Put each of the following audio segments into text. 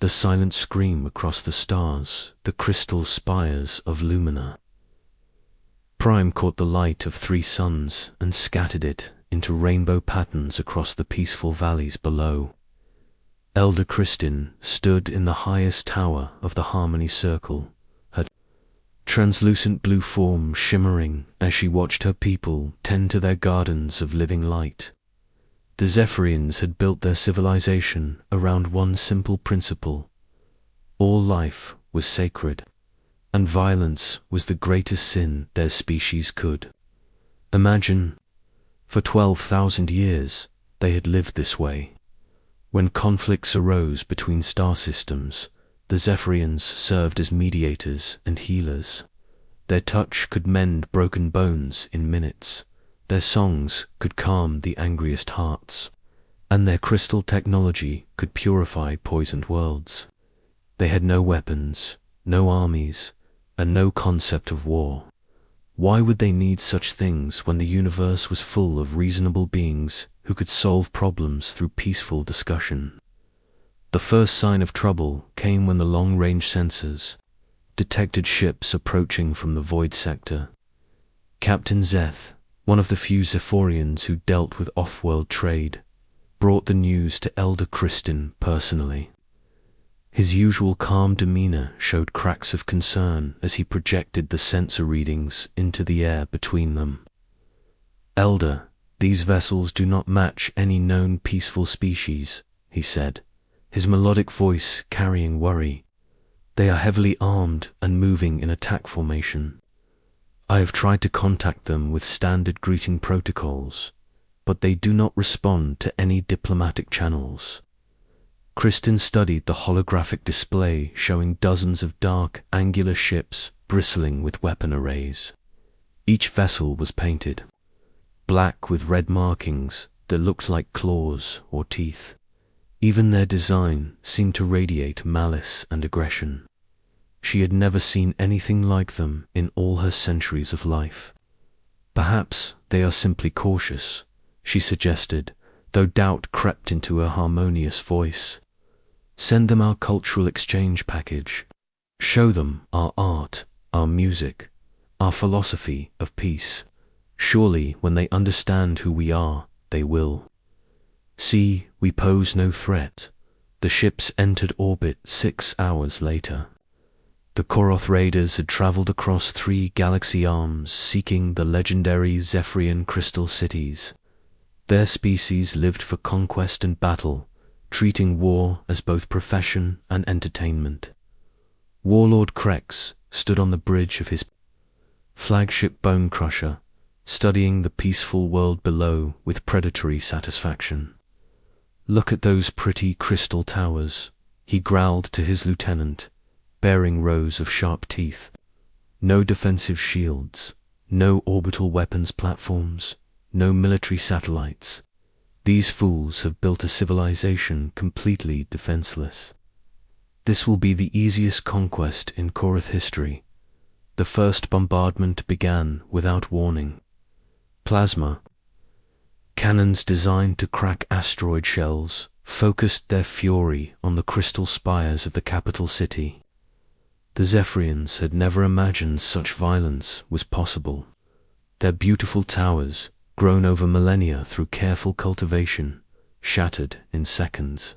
the silent scream across the stars, the crystal spires of Lumina. Prime caught the light of 3 suns and scattered it into rainbow patterns across the peaceful valleys below. Elder Kristin stood in the highest tower of the Harmony Circle, her translucent blue form shimmering as she watched her people tend to their gardens of living light. The Zephyrians had built their civilization around one simple principle: all life was sacred, and violence was the greatest sin their species could. Imagine, for 12,000 years they had lived this way. When conflicts arose between star systems, the Zephyrians served as mediators and healers. Their touch could mend broken bones in minutes. Their songs could calm the angriest hearts, and their crystal technology could purify poisoned worlds. They had no weapons, no armies, and no concept of war. Why would they need such things when the universe was full of reasonable beings who could solve problems through peaceful discussion? The first sign of trouble came when the long-range sensors detected ships approaching from the Void Sector. Captain Zeth, one of the few Zephorians who dealt with off-world trade, brought the news to Elder Kristin personally. His usual calm demeanor showed cracks of concern as he projected the sensor readings into the air between them. "Elder, these vessels do not match any known peaceful species," he said, his melodic voice carrying worry. "They are heavily armed and moving in attack formation. I have tried to contact them with standard greeting protocols, but they do not respond to any diplomatic channels." Kristin studied the holographic display showing dozens of dark, angular ships bristling with weapon arrays. Each vessel was painted black with red markings that looked like claws or teeth. Even their design seemed to radiate malice and aggression. She had never seen anything like them in all her centuries of life. "Perhaps they are simply cautious," she suggested, though doubt crept into her harmonious voice. "Send them our cultural exchange package. Show them our art, our music, our philosophy of peace. Surely, when they understand who we are, they will. See, we pose no threat." The ships entered orbit 6 hours later. The Koroth raiders had traveled across 3 galaxy arms seeking the legendary Zephyrian crystal cities. Their species lived for conquest and battle, treating war as both profession and entertainment. Warlord Krex stood on the bridge of his flagship Bone Crusher, studying the peaceful world below with predatory satisfaction. "Look at those pretty crystal towers," he growled to his lieutenant, bearing rows of sharp teeth. "No defensive shields, no orbital weapons platforms, no military satellites. These fools have built a civilization completely defenseless. This will be the easiest conquest in Koroth history." The first bombardment began without warning. Plasma cannons designed to crack asteroid shells focused their fury on the crystal spires of the capital city. The Zephyrians had never imagined such violence was possible. Their beautiful towers, grown over millennia through careful cultivation, shattered in seconds.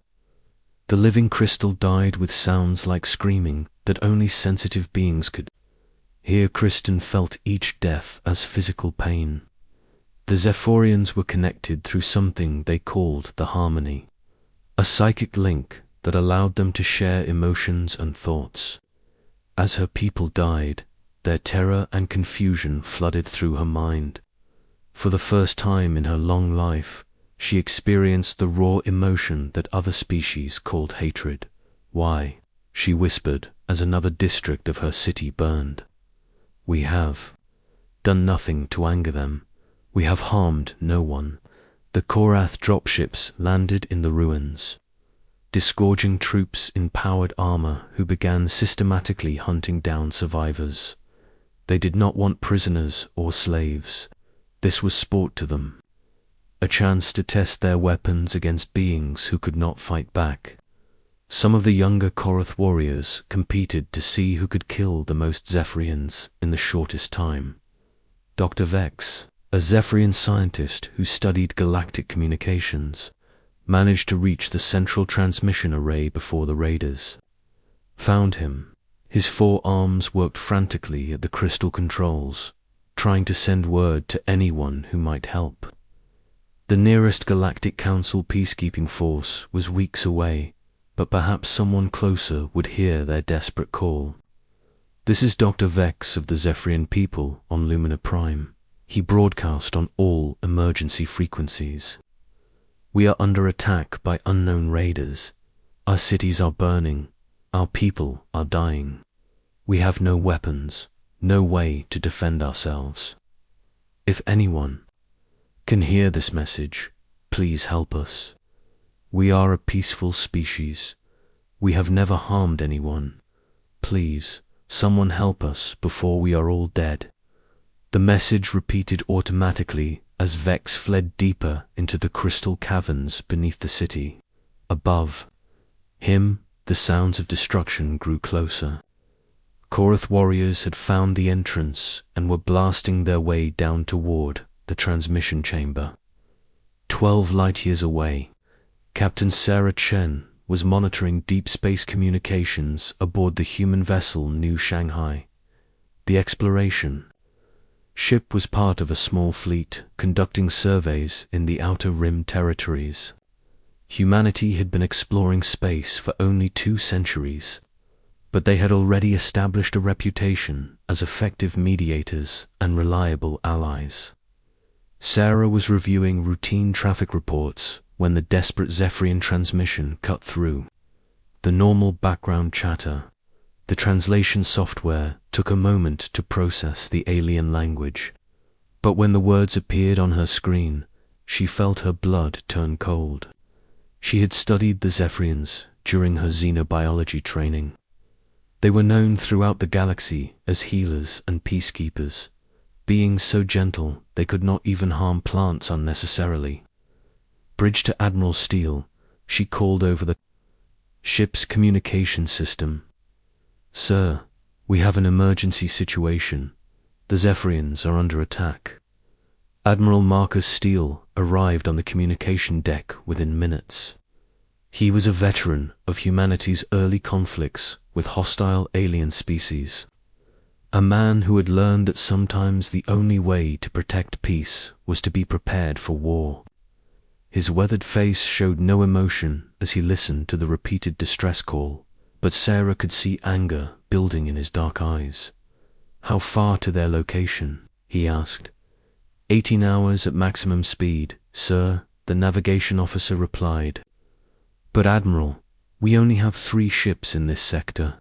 The living crystal died with sounds like screaming that only sensitive beings could hear. Kristin felt each death as physical pain. The Zephorians were connected through something they called the Harmony, a psychic link that allowed them to share emotions and thoughts. As her people died, their terror and confusion flooded through her mind. For the first time in her long life, she experienced the raw emotion that other species called hatred. "Why?" she whispered as another district of her city burned. "We have done nothing to anger them. We have harmed no one." The Korath dropships landed in the ruins, disgorging troops in powered armor who began systematically hunting down survivors. They did not want prisoners or slaves. This was sport to them, a chance to test their weapons against beings who could not fight back. Some of the younger Korath warriors competed to see who could kill the most Zephyrians in the shortest time. Dr. Vex, a Zephyrian scientist who studied galactic communications, managed to reach the central transmission array before the raiders found him. His 4 arms worked frantically at the crystal controls, trying to send word to anyone who might help. The nearest Galactic Council peacekeeping force was weeks away, but perhaps someone closer would hear their desperate call. This is Dr. Vex of the Zephyrian people on Lumina Prime. He broadcast on all emergency frequencies. We are under attack by unknown raiders. Our cities are burning. Our people are dying. We have no weapons, no way to defend ourselves. If anyone can hear this message, please help us. We are a peaceful species. We have never harmed anyone. Please, someone help us before we are all dead. The message repeated automatically as Vex fled deeper into the crystal caverns beneath the city. Above him, the sounds of destruction grew closer. Korath warriors had found the entrance and were blasting their way down toward the transmission chamber. 12 light-years away, Captain Sarah Chen was monitoring deep space communications aboard the human vessel New Shanghai. The exploration ship was part of a small fleet conducting surveys in the Outer Rim territories. Humanity had been exploring space for only 2 centuries, but they had already established a reputation as effective mediators and reliable allies. Sarah was reviewing routine traffic reports when the desperate Zephyrian transmission cut through. The normal background chatter, the translation software took a moment to process the alien language, but when the words appeared on her screen, she felt her blood turn cold. She had studied the Zephyrians during her xenobiology training. They were known throughout the galaxy as healers and peacekeepers, beings so gentle they could not even harm plants unnecessarily. Bridged to Admiral Steele, she called over the ship's communication system. "Sir, we have an emergency situation. The Zephyrians are under attack." Admiral Marcus Steele arrived on the communication deck within minutes. He was a veteran of humanity's early conflicts with hostile alien species, a man who had learned that sometimes the only way to protect peace was to be prepared for war. His weathered face showed no emotion as he listened to the repeated distress call, but Sarah could see anger building in his dark eyes. "How far to their location?" he asked. 18 hours at maximum speed, sir," the navigation officer replied. "But Admiral, we only have 3 ships in this sector.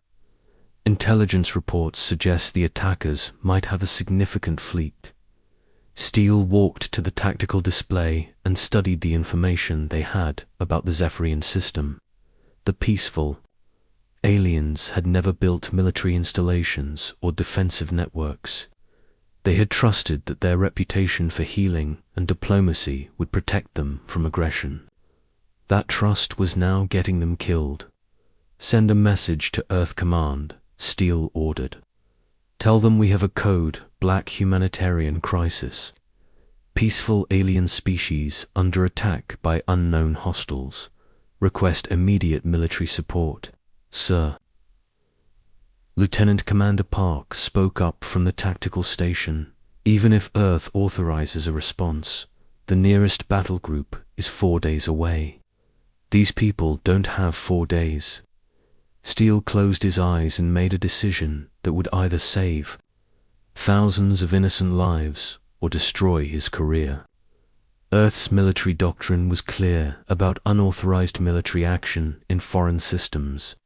Intelligence reports suggest the attackers might have a significant fleet." Steele walked to the tactical display and studied the information they had about the Zephyrian system. The peaceful aliens had never built military installations or defensive networks. They had trusted that their reputation for healing and diplomacy would protect them from aggression. That trust was now getting them killed. "Send a message to Earth Command," Steele ordered. "Tell them we have a code, Black Humanitarian Crisis. Peaceful alien species under attack by unknown hostiles. Request immediate military support, sir." Lieutenant Commander Park spoke up from the tactical station. "Even if Earth authorizes a response, the nearest battle group is 4 days away. These people don't have 4 days." Steele closed his eyes and made a decision that would either save thousands of innocent lives or destroy his career. Earth's military doctrine was clear about unauthorized military action in foreign systems,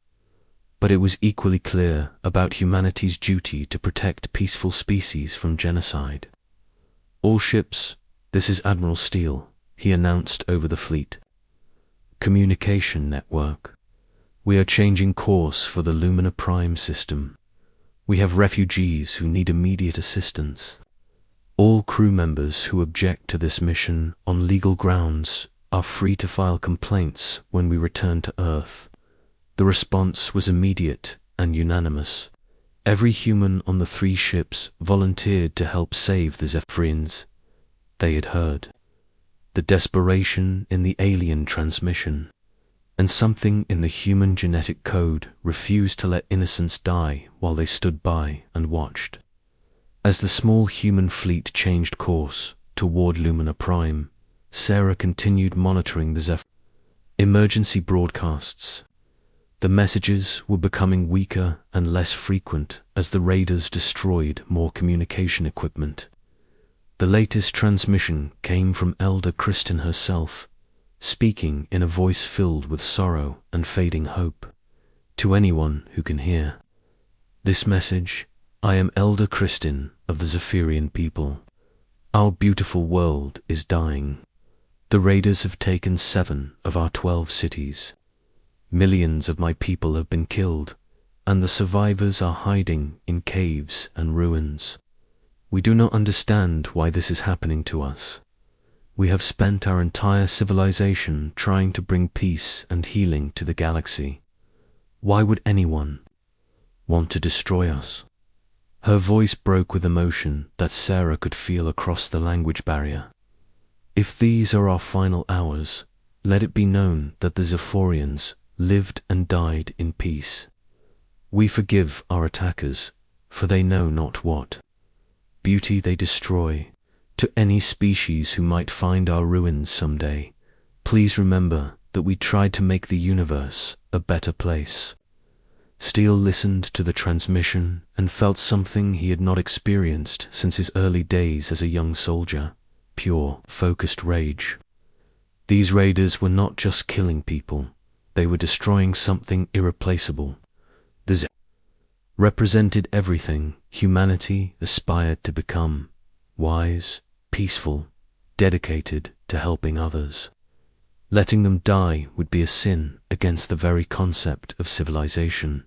but it was equally clear about humanity's duty to protect peaceful species from genocide. "All ships, this is Admiral Steele," he announced over the fleet. "Communication network. We are changing course for the Lumina Prime system. We have refugees who need immediate assistance. All crew members who object to this mission on legal grounds are free to file complaints when we return to Earth. The response was immediate and unanimous. Every human on the 3 ships volunteered to help save the Zephyrians. They had heard the desperation in the alien transmission, and something in the human genetic code refused to let innocents die while they stood by and watched. As the small human fleet changed course toward Lumina Prime, Sarah continued monitoring the Zephyr emergency broadcasts. The messages were becoming weaker and less frequent as the raiders destroyed more communication equipment. The latest transmission came from Elder Kristen herself, speaking in a voice filled with sorrow and fading hope. To anyone who can hear this message, I am Elder Kristen of the Zephyrian people. Our beautiful world is dying. The raiders have taken 7 of our 12 cities. Millions of my people have been killed, and the survivors are hiding in caves and ruins. We do not understand why this is happening to us. We have spent our entire civilization trying to bring peace and healing to the galaxy. Why would anyone want to destroy us? Her voice broke with emotion that Sarah could feel across the language barrier. If these are our final hours, let it be known that the Zephyrians lived and died in peace. We forgive our attackers, for they know not what beauty they destroy. To any species who might find our ruins someday, please remember that we tried to make the universe a better place. Steele listened to the transmission and felt something he had not experienced since his early days as a young soldier: pure, focused rage. These raiders were not just killing people, they were destroying something irreplaceable. The Z represented everything humanity aspired to become: wise, peaceful, dedicated to helping others. Letting them die would be a sin against the very concept of civilization.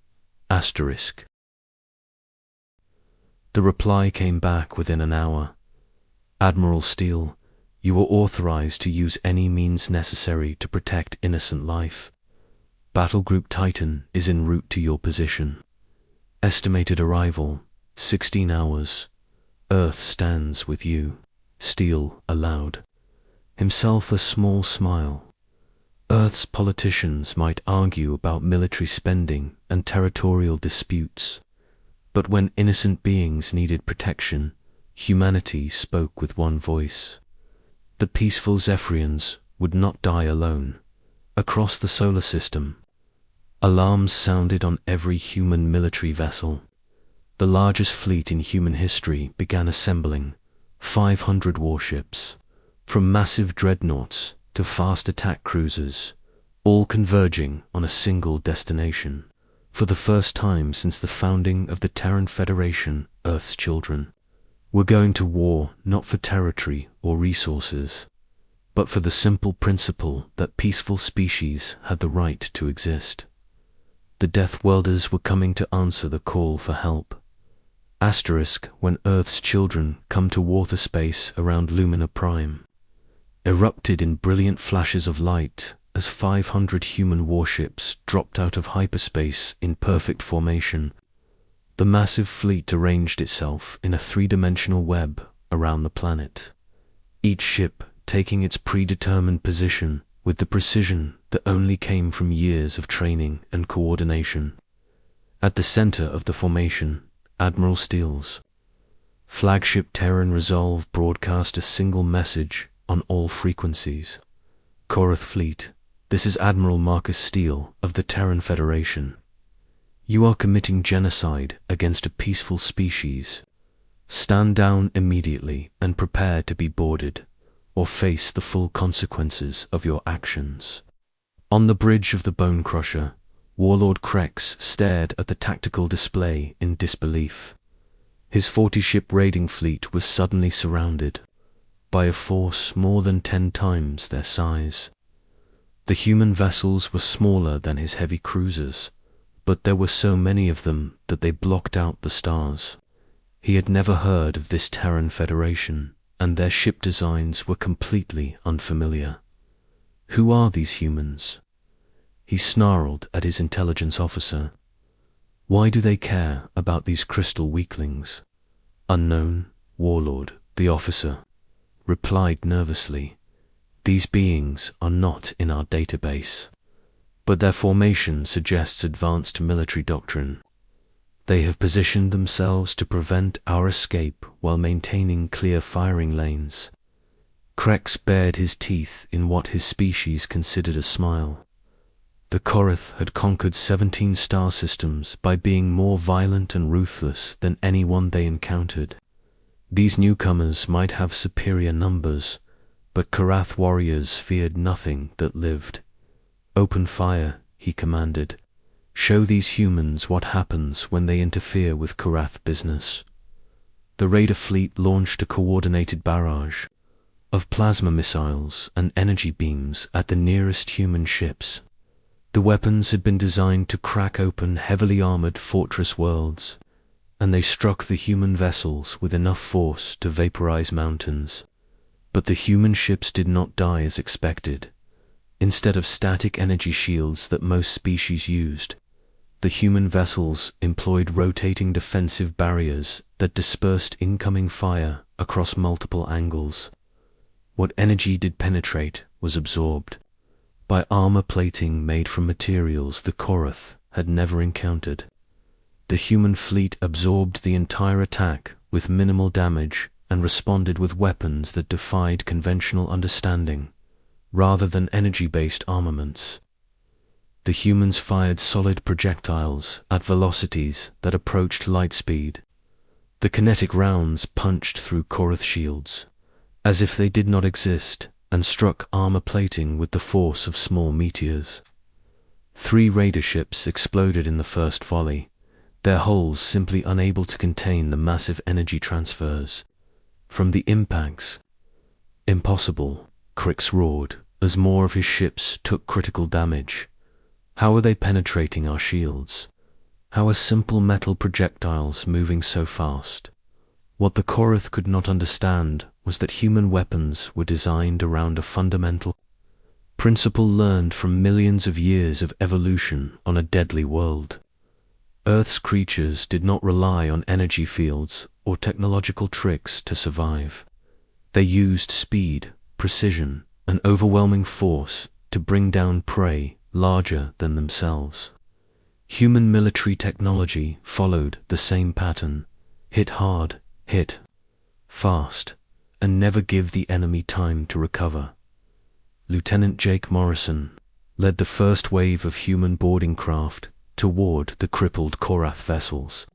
Asterisk. The reply came back within an hour. Admiral Steele, you are authorized to use any means necessary to protect innocent life. Battle Group Titan is en route to your position. Estimated arrival, 16 hours. Earth stands with you. Steele allowed himself a small smile. Earth's politicians might argue about military spending and territorial disputes, but when innocent beings needed protection, humanity spoke with one voice. The peaceful Zephyrians would not die alone. Across the solar system, alarms sounded on every human military vessel. The largest fleet in human history began assembling: 500 warships, from massive dreadnoughts to fast attack cruisers, all converging on a single destination. For the first time since the founding of the Terran Federation, Earth's children were going to war not for territory or resources, but for the simple principle that peaceful species had the right to exist. The Deathworlders were coming to answer the call for help. Asterisk. When Earth's children come to water space around Lumina Prime, erupted in brilliant flashes of light as 500 human warships dropped out of hyperspace in perfect formation. The massive fleet arranged itself in a 3-dimensional web around the planet, each ship taking its predetermined position with the precision that only came from years of training and coordination. At the center of the formation, Admiral Steele's flagship Terran Resolve broadcast a single message on all frequencies. Korath Fleet, this is Admiral Marcus Steele of the Terran Federation. You are committing genocide against a peaceful species. Stand down immediately and prepare to be boarded, or face the full consequences of your actions. On the bridge of the Bone Crusher, Warlord Krex stared at the tactical display in disbelief. His 40-ship raiding fleet was suddenly surrounded by a force more than 10 times their size. The human vessels were smaller than his heavy cruisers, but there were so many of them that they blocked out the stars. He had never heard of this Terran Federation, and their ship designs were completely unfamiliar. Who are these humans? He snarled at his intelligence officer. Why do they care about these crystal weaklings? Unknown, warlord, the officer replied nervously. These beings are not in our database, but their formation suggests advanced military doctrine. They have positioned themselves to prevent our escape while maintaining clear firing lanes. Krex bared his teeth in what his species considered a smile. The Korath had conquered 17 star systems by being more violent and ruthless than anyone they encountered. These newcomers might have superior numbers, but Korath warriors feared nothing that lived. Open fire, he commanded. Show these humans what happens when they interfere with Korath business. The raider fleet launched a coordinated barrage of plasma missiles and energy beams at the nearest human ships. The weapons had been designed to crack open heavily armored fortress worlds, and they struck the human vessels with enough force to vaporize mountains. But the human ships did not die as expected. Instead of static energy shields that most species used, the human vessels employed rotating defensive barriers that dispersed incoming fire across multiple angles. What energy did penetrate was absorbed by armor plating made from materials the Korath had never encountered. The human fleet absorbed the entire attack with minimal damage and responded with weapons that defied conventional understanding, rather than energy-based armaments. The humans fired solid projectiles at velocities that approached light speed. The kinetic rounds punched through Korath shields, as if they did not exist, and struck armor plating with the force of small meteors. 3 raider ships exploded in the first volley, their hulls simply unable to contain the massive energy transfers from the impacts. Impossible, Krix roared, as more of his ships took critical damage. How are they penetrating our shields? How are simple metal projectiles moving so fast? What the Korath could not understand was that human weapons were designed around a fundamental principle learned from millions of years of evolution on a deadly world. Earth's creatures did not rely on energy fields or technological tricks to survive. They used speed, precision, and overwhelming force to bring down prey larger than themselves. Human military technology followed the same pattern: hit hard, hit fast, and never give the enemy time to recover. Lieutenant Jake Morrison led the first wave of human boarding craft toward the crippled Korath vessels.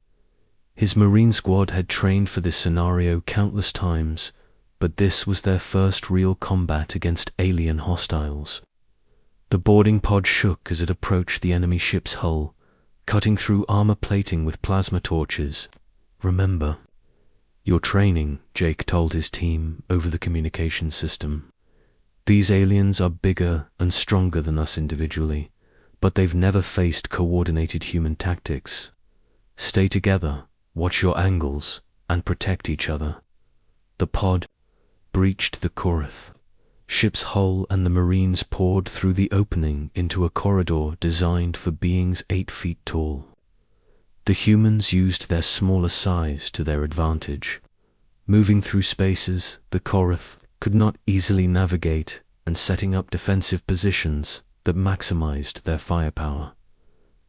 His Marine squad had trained for this scenario countless times, but this was their first real combat against alien hostiles. The boarding pod shook as it approached the enemy ship's hull, cutting through armor plating with plasma torches. Remember, your training, Jake told his team over the communication system. These aliens are bigger and stronger than us individually, but they've never faced coordinated human tactics. Stay together, watch your angles, and protect each other. The pod breached the Korath ship's hull, and the Marines poured through the opening into a corridor designed for beings 8 feet tall. The humans used their smaller size to their advantage. Moving through spaces the Korath could not easily navigate, and setting up defensive positions that maximized their firepower.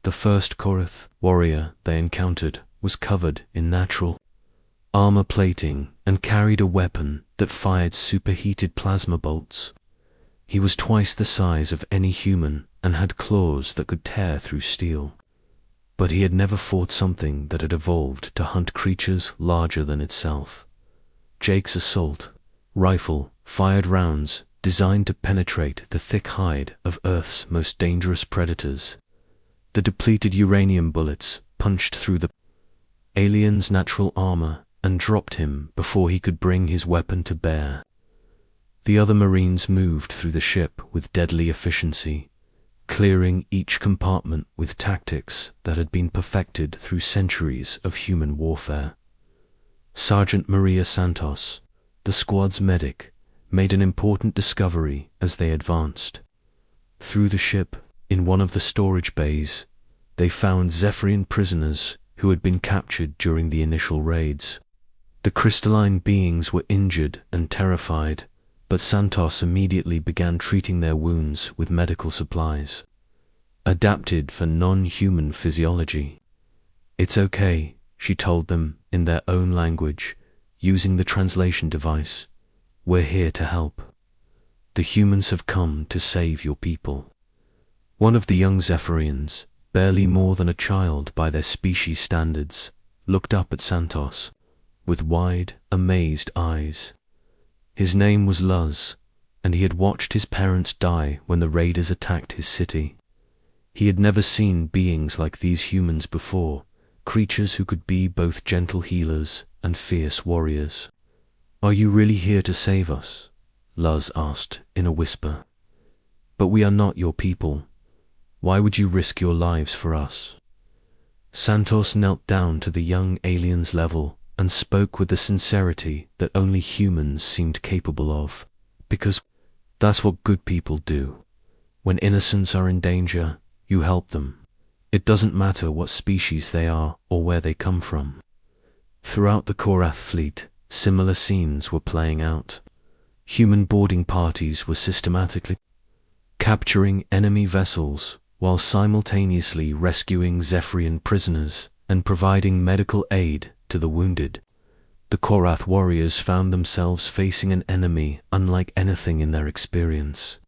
The first Korath warrior they encountered was covered in natural armor plating and carried a weapon that fired superheated plasma bolts. He was twice the size of any human and had claws that could tear through steel. But he had never fought something that had evolved to hunt creatures larger than itself. Jake's assault rifle fired rounds designed to penetrate the thick hide of Earth's most dangerous predators. The depleted uranium bullets punched through the alien's natural armor and dropped him before he could bring his weapon to bear. The other Marines moved through the ship with deadly efficiency, clearing each compartment with tactics that had been perfected through centuries of human warfare. Sergeant Maria Santos, the squad's medic, made an important discovery as they advanced. Through the ship, In one of the storage bays, they found Zephyrian prisoners who had been captured during the initial raids. The crystalline beings were injured and terrified, but Santos immediately began treating their wounds with medical supplies, adapted for non-human physiology. "It's okay," she told them in their own language, using the translation device. "We're here to help. The humans have come to save your people." One of the young Zephyrians, barely more than a child by their species standards, looked up at Santos with wide, amazed eyes. His name was Luz, and he had watched his parents die when the raiders attacked his city. He had never seen beings like these humans before, creatures who could be both gentle healers and fierce warriors. "Are you really here to save us?" Luz asked in a whisper. "But we are not your people. Why would you risk your lives for us?" Santos knelt down to the young alien's level and spoke with the sincerity that only humans seemed capable of. "Because that's what good people do. When innocents are in danger, you help them. It doesn't matter what species they are or where they come from." Throughout the Korath fleet, similar scenes were playing out. Human boarding parties were systematically capturing enemy vessels while simultaneously rescuing Zephyrian prisoners and providing medical aid to the wounded. The Korath warriors found themselves facing an enemy unlike anything in their experience.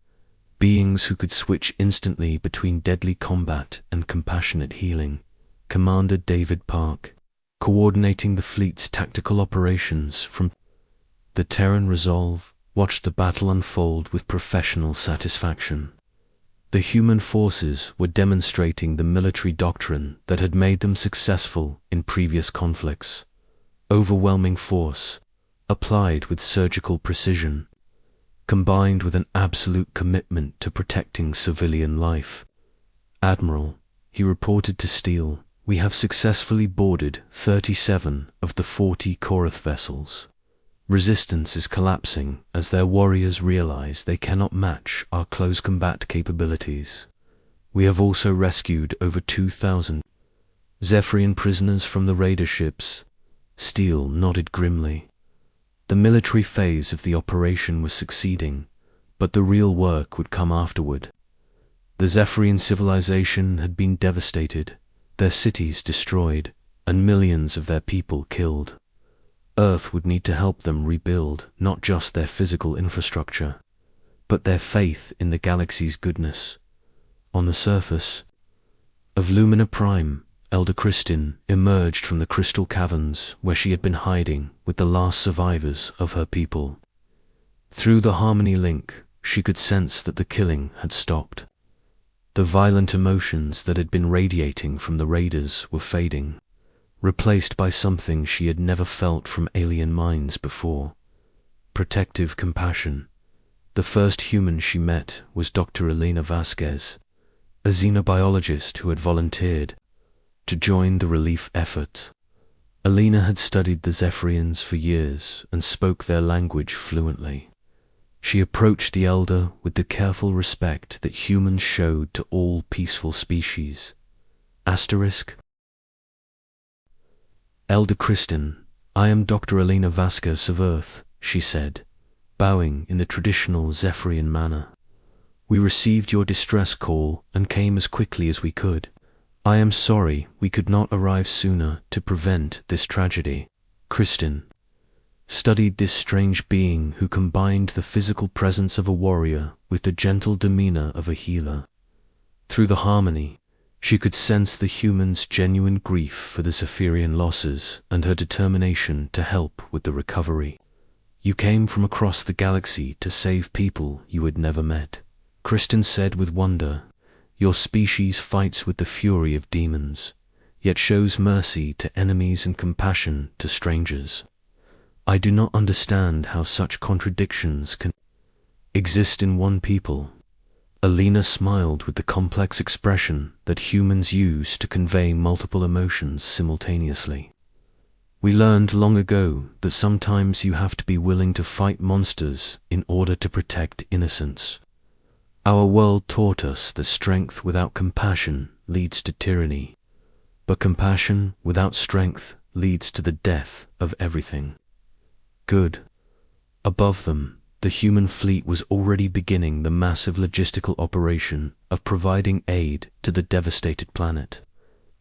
Beings who could switch instantly between deadly combat and compassionate healing. Commander David Park, coordinating the fleet's tactical operations from the Terran Resolve, watched the battle unfold with professional satisfaction. The human forces were demonstrating the military doctrine that had made them successful in previous conflicts. Overwhelming force, applied with surgical precision, combined with an absolute commitment to protecting civilian life. "Admiral," he reported to Steele, "we have successfully boarded 37 of the 40 Korath vessels. Resistance is collapsing as their warriors realize they cannot match our close combat capabilities. We have also rescued over 2,000 Zephyrian prisoners from the raider ships." Steele nodded grimly. The military phase of the operation was succeeding, but the real work would come afterward. The Zephyrian civilization had been devastated, their cities destroyed, and millions of their people killed. Earth would need to help them rebuild not just their physical infrastructure, but their faith in the galaxy's goodness. On the surface of Lumina Prime, Elder Kristin emerged from the crystal caverns where she had been hiding with the last survivors of her people. Through the Harmony link, she could sense that the killing had stopped. The violent emotions that had been radiating from the raiders were fading, replaced by something she had never felt from alien minds before: protective compassion. The first human she met was Dr. Elena Vasquez, a xenobiologist who had volunteered to join the relief effort. Elena had studied the Zephyrians for years and spoke their language fluently. She approached the elder with the careful respect that humans showed to all peaceful species. Asterisk. "Elder Kristin, I am Dr. Elena Vasquez of Earth," she said, bowing in the traditional Zephyrian manner. "We received your distress call and came as quickly as we could. I am sorry we could not arrive sooner to prevent this tragedy." Kristin studied this strange being who combined the physical presence of a warrior with the gentle demeanor of a healer. Through the Harmony, she could sense the human's genuine grief for the Zephyrian losses and her determination to help with the recovery. "You came from across the galaxy to save people you had never met," Kristin said with wonder. "Your species fights with the fury of demons, yet shows mercy to enemies and compassion to strangers. I do not understand how such contradictions can exist in one people." Elena smiled with the complex expression that humans use to convey multiple emotions simultaneously. "We learned long ago that sometimes you have to be willing to fight monsters in order to protect innocence. Our world taught us that strength without compassion leads to tyranny, but compassion without strength leads to the death of everything good. Above them, the human fleet was already beginning the massive logistical operation of providing aid to the devastated planet.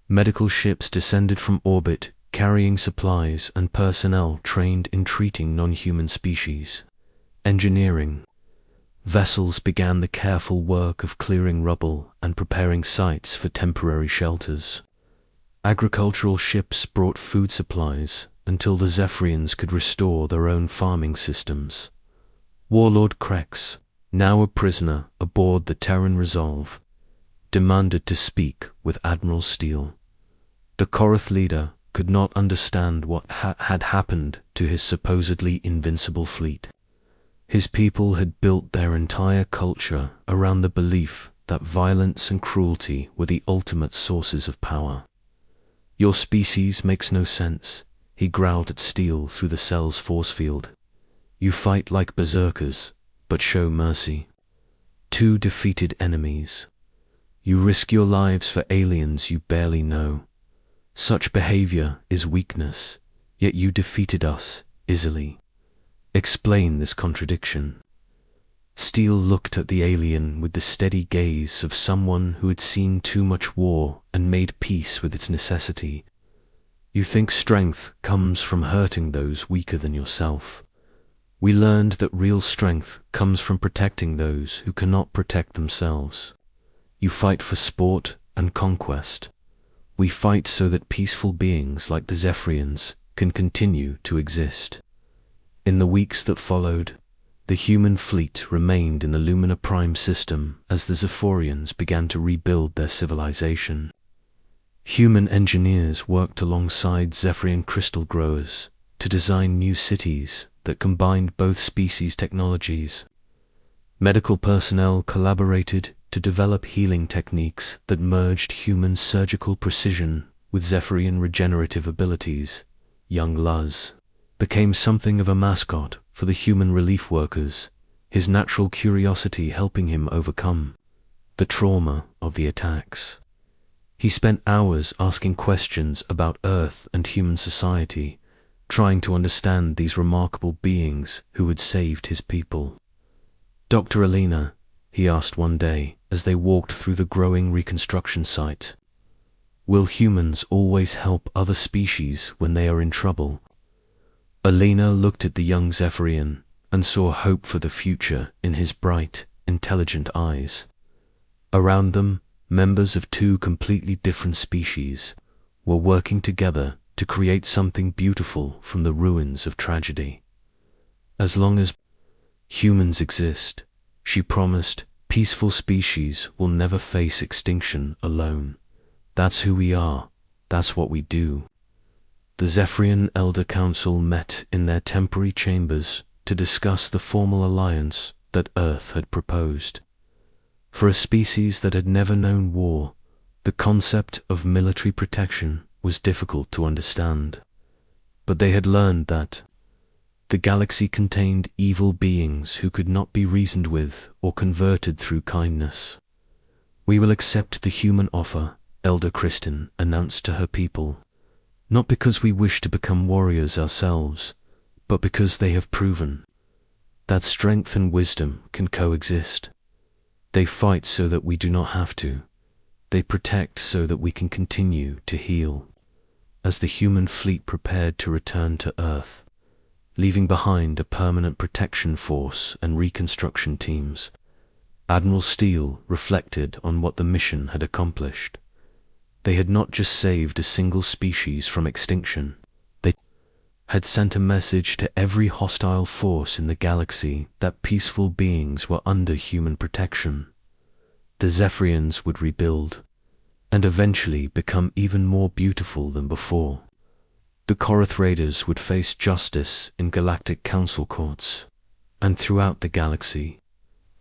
Medical ships descended from orbit, carrying supplies and personnel trained in treating non-human species. Engineering vessels began the careful work of clearing rubble and preparing sites for temporary shelters. Agricultural ships brought food supplies until the Zephyrians could restore their own farming systems. Warlord Krex, now a prisoner aboard the Terran Resolve, demanded to speak with Admiral Steele. The Korath leader could not understand what had happened to his supposedly invincible fleet. His people had built their entire culture around the belief that violence and cruelty were the ultimate sources of power. "Your species makes no sense," he growled at Steele through the cell's force field. "You fight like berserkers, but show mercy. Two defeated enemies. You risk your lives for aliens you barely know. Such behavior is weakness, yet you defeated us easily. Explain this contradiction." Steele looked at the alien with the steady gaze of someone who had seen too much war and made peace with its necessity. "You think strength comes from hurting those weaker than yourself. We learned that real strength comes from protecting those who cannot protect themselves. You fight for sport and conquest. We fight so that peaceful beings like the Zephyrians can continue to exist." In the weeks that followed, the human fleet remained in the Lumina Prime system as the Zephyrians began to rebuild their civilization. Human engineers worked alongside Zephyrian crystal growers to design new cities that combined both species' technologies. Medical personnel collaborated to develop healing techniques that merged human surgical precision with Zephyrian regenerative abilities. Young Luz became something of a mascot for the human relief workers, his natural curiosity helping him overcome the trauma of the attacks. He spent hours asking questions about Earth and human society, trying to understand these remarkable beings who had saved his people. "Dr. Alina," he asked one day as they walked through the growing reconstruction site, "will humans always help other species when they are in trouble?" Alina looked at the young Zephyrian and saw hope for the future in his bright, intelligent eyes. Around them, members of two completely different species were working together to create something beautiful from the ruins of tragedy. "As long as humans exist," she promised, "peaceful species will never face extinction alone. That's who we are. That's what we do." The Zephyrian Elder Council met in their temporary chambers to discuss the formal alliance that Earth had proposed. For a species that had never known war, the concept of military protection was difficult to understand. But they had learned that the galaxy contained evil beings who could not be reasoned with or converted through kindness. "We will accept the human offer," Elder Kristen announced to her people, "not because we wish to become warriors ourselves, but because they have proven that strength and wisdom can coexist. They fight so that we do not have to. They protect so that we can continue to heal." As the human fleet prepared to return to Earth, leaving behind a permanent protection force and reconstruction teams, Admiral Steele reflected on what the mission had accomplished. They had not just saved a single species from extinction, they had sent a message to every hostile force in the galaxy that peaceful beings were under human protection. The Zephyrians would rebuild, and eventually become even more beautiful than before. The Korath Raiders would face justice in galactic council courts, and throughout the galaxy,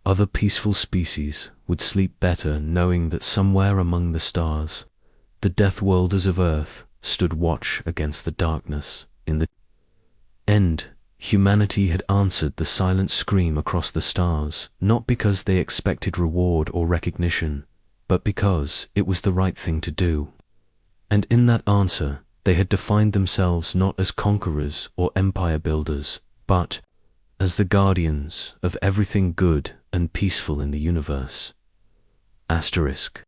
other peaceful species would sleep better knowing that somewhere among the stars, the Deathworlders of Earth stood watch against the darkness. In the end, Humanity had answered the silent scream across the stars, not because they expected reward or recognition, but because it was the right thing to do. And in that answer, they had defined themselves not as conquerors or empire builders, but as the guardians of everything good and peaceful in the universe. Asterisk.